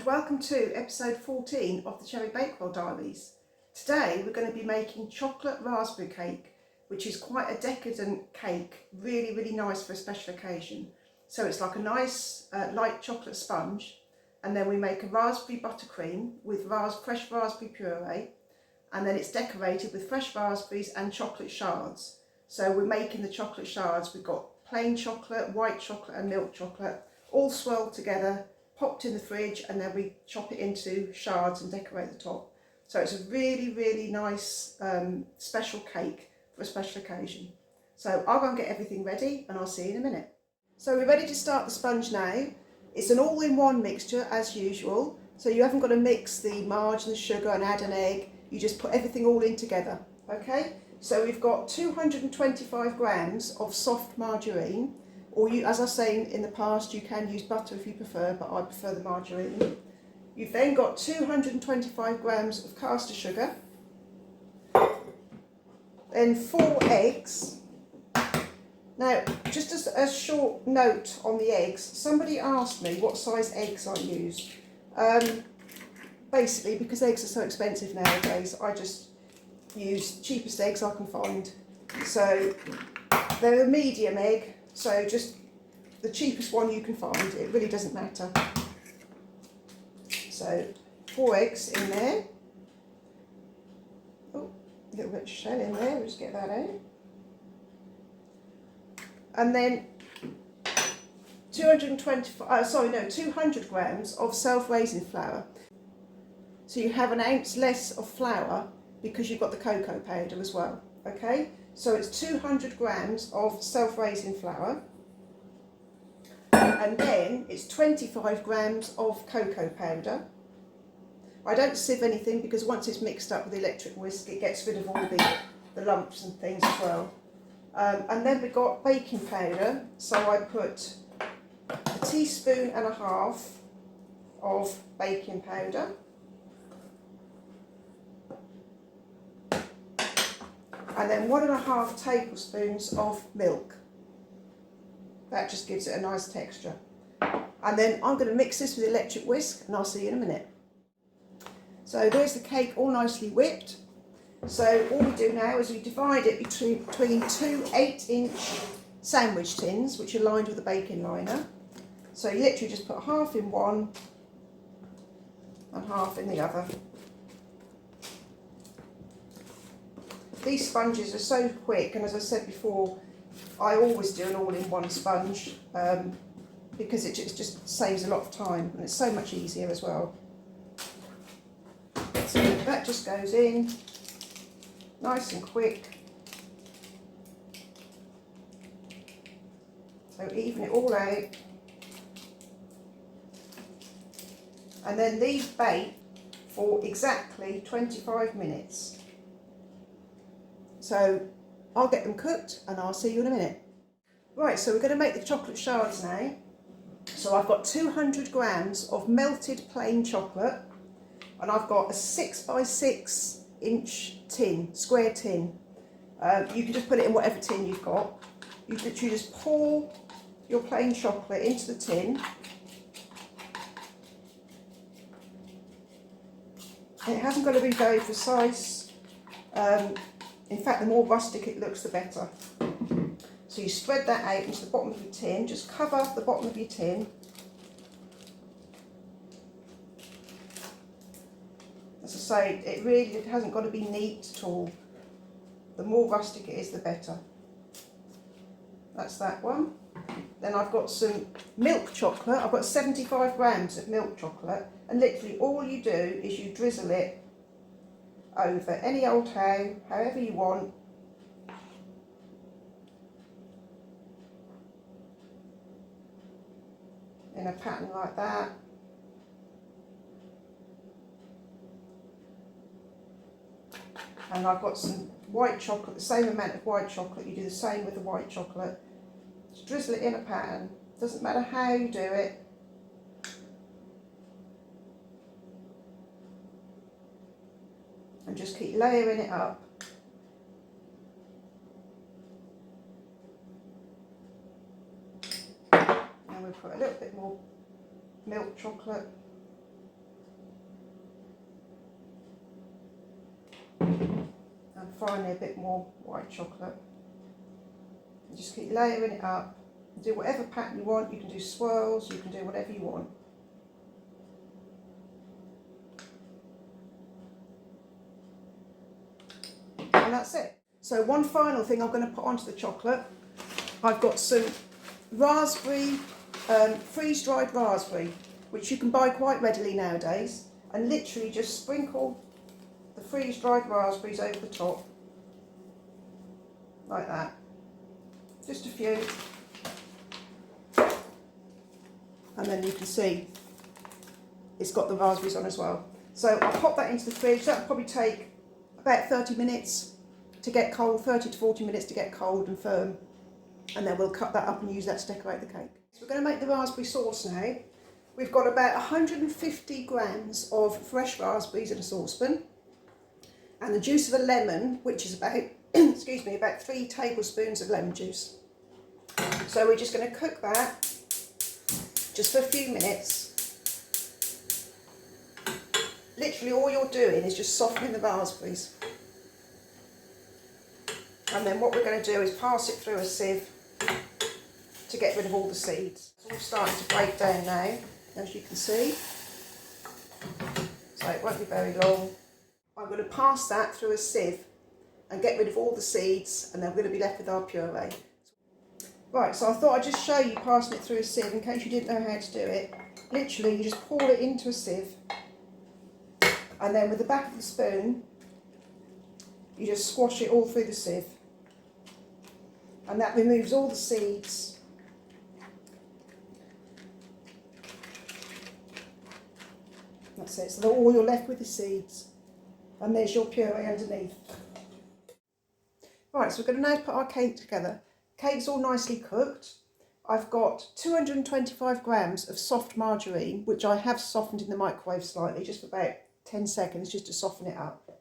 and welcome to episode 14 of the Cherry Bakewell Diaries. Today we're going to be making chocolate raspberry cake, which is quite a decadent cake, really nice for a special occasion. So it's like a nice light chocolate sponge, and then we make a raspberry buttercream with fresh raspberry puree, and then it's decorated with fresh raspberries and chocolate shards. So we're making the chocolate shards. We've got plain chocolate, white chocolate and milk chocolate, all swirled together, popped in the fridge, and then we chop it into shards and decorate the top. So it's a really nice special cake for a special occasion. So I'll go and get everything ready and I'll see you in a minute. So we're ready to start the sponge now. It's an all-in-one mixture as usual. So you haven't got to mix the margarine and the sugar and add an egg. You just put everything all in together, okay? So we've got 225 grams of soft margarine, or you, as I was saying in the past, you can use butter if you prefer, but I prefer the margarine. You've then got 225 grams of caster sugar, then 4 eggs. Now, just as a short note on the eggs, somebody asked me what size eggs I use. Basically, because eggs are so expensive nowadays, I just use cheapest eggs I can find. So they're a medium egg, so just the cheapest one you can find. It really doesn't matter. So 4 eggs in there. Oh, a little bit of shell in there, we'll just get that out. And then 200 grams of self-raising flour. So you have an ounce less of flour because you've got the cocoa powder as well, okay? So it's 200 grams of self-raising flour, and then it's 25 grams of cocoa powder. I don't sieve anything because once it's mixed up with the electric whisk, it gets rid of all the lumps and things as well. And then we've got baking powder, so I put a teaspoon and a half of baking powder. And then 1.5 tablespoons of milk. That just gives it a nice texture. And then I'm going to mix this with the electric whisk and I'll see you in a minute. So there's the cake all nicely whipped. So all we do now is we divide it between 2 8-inch sandwich tins, which are lined with a baking liner. So you literally just put half in one and half in the other. These sponges are so quick, and as I said before, I always do an all-in-one sponge because it just saves a lot of time and it's so much easier as well. So that just goes in nice and quick. So even it all out. And then these bake for exactly 25 minutes. So I'll get them cooked and I'll see you in a minute. Right, so we're going to make the chocolate shards now. So I've got 200 grams of melted plain chocolate, and I've got a 6 by 6 inch tin, square tin. You can just put it in whatever tin you've got. You literally just pour your plain chocolate into the tin. And it hasn't got to be very precise. In fact, the more rustic it looks, the better. So you spread that out into the bottom of your tin. Just cover the bottom of your tin. As I say, it hasn't got to be neat at all. The more rustic it is, the better. That's that one. Then I've got some milk chocolate. I've got 75 grams of milk chocolate. And literally all you do is you drizzle it over any old how, however you want. In a pattern like that. And I've got some white chocolate, the same amount of white chocolate. You do the same with the white chocolate. Just drizzle it in a pattern. Doesn't matter how you do it. And just keep layering it up. And we'll put a little bit more milk chocolate. finally a bit more white chocolate. And just keep layering it up. Do whatever pattern you want. You can do swirls, you can do whatever you want. And that's it. So one final thing I'm going to put onto the chocolate. I've got some raspberry, freeze-dried raspberry, which you can buy quite readily nowadays, and literally just sprinkle the freeze-dried raspberries over the top, like that. Just a few. And then you can see it's got the raspberries on as well. So I'll pop that into the fridge. That'll probably take about 30 minutes to get cold, 30 to 40 minutes to get cold and firm. And then we'll cut that up and use that to decorate the cake. So we're going to make the raspberry sauce now. We've got about 150 grams of fresh raspberries in a saucepan, and the juice of a lemon, which is about, excuse me, about 3 tablespoons of lemon juice. So we're just going to cook that just for a few minutes. Literally all you're doing is just softening the raspberries. And then what we're going to do is pass it through a sieve to get rid of all the seeds. It's all starting to break down now, as you can see. So it won't be very long. I'm going to pass that through a sieve and get rid of all the seeds, and then we're going to be left with our puree. Right, so I thought I'd just show you passing it through a sieve in case you didn't know how to do it. Literally, you just pour it into a sieve, and then with the back of the spoon, you just squash it all through the sieve. And that removes all the seeds. That's it, so all you're left with is seeds. And there's your puree underneath. Right, so we're going to now put our cake together. Cake's all nicely cooked. I've got 225 grams of soft margarine, which I have softened in the microwave slightly, just for about 10 seconds, just to soften it up.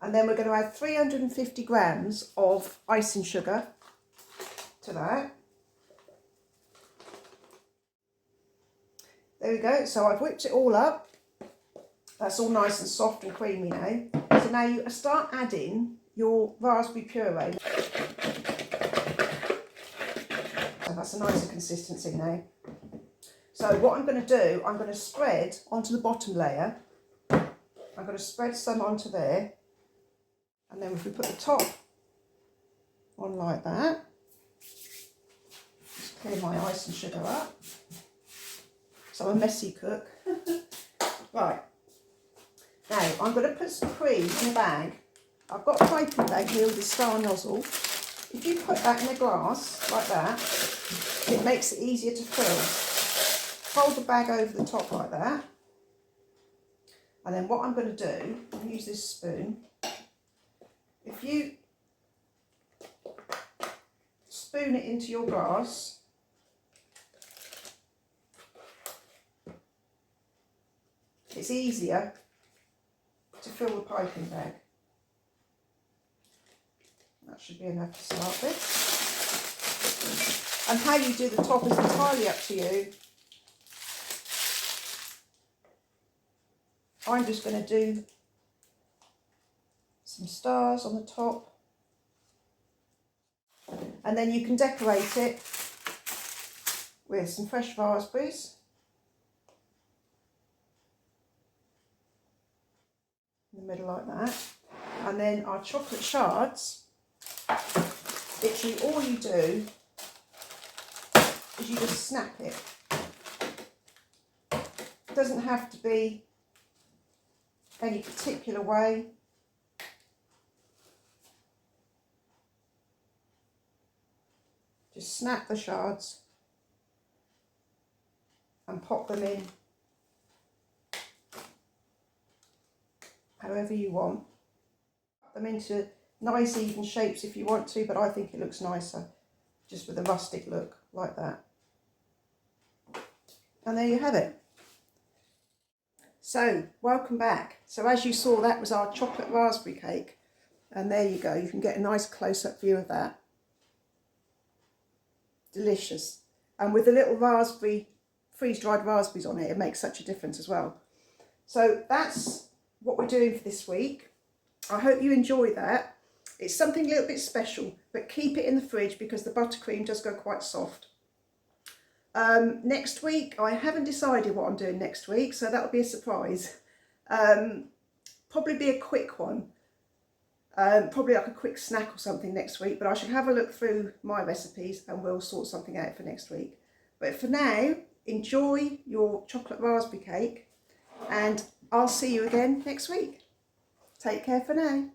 And then we're going to add 350 grams of icing sugar to that. There we go, so I've whipped it all up. That's all nice and soft and creamy now. So now you start adding your raspberry puree. So that's a nicer consistency now. So what I'm going to do, I'm going to spread onto the bottom layer. I'm going to spread some onto there. And then if we put the top on like that, just clear my ice and sugar up. So I'm a messy cook. Right. Now I'm going to put some cream in a bag. I've got a piping bag here with a star nozzle. If you put that in a glass like that, it makes it easier to fill. Fold the bag over the top like that. And then what I'm going to do, I'll use this spoon. If you spoon it into your glass, it's easier to fill the piping bag. That should be enough to start with. And how you do the top is entirely up to you. I'm just going to do some stars on the top, and then you can decorate it with some fresh raspberries in the middle like that, and then our chocolate shards. Literally all you do is you just snap it. It doesn't have to be any particular way. Just snap the shards and pop them in however you want. Put them into nice even shapes if you want to, but I think it looks nicer just with a rustic look like that. And there you have it. So, welcome back. So as you saw, that was our chocolate raspberry cake. And there you go, you can get a nice close-up view of that. Delicious. And with the little raspberry, freeze-dried raspberries on it, it makes such a difference as well. So that's what we're doing for this week. I hope you enjoy that. It's something a little bit special, but keep it in the fridge because the buttercream does go quite soft. Next week, I haven't decided what I'm doing next week, so that'll be a surprise. Probably be a quick one. Probably like a quick snack or something next week, but I should have a look through my recipes and we'll sort something out for next week. But for now, enjoy your chocolate raspberry cake and I'll see you again next week. Take care for now.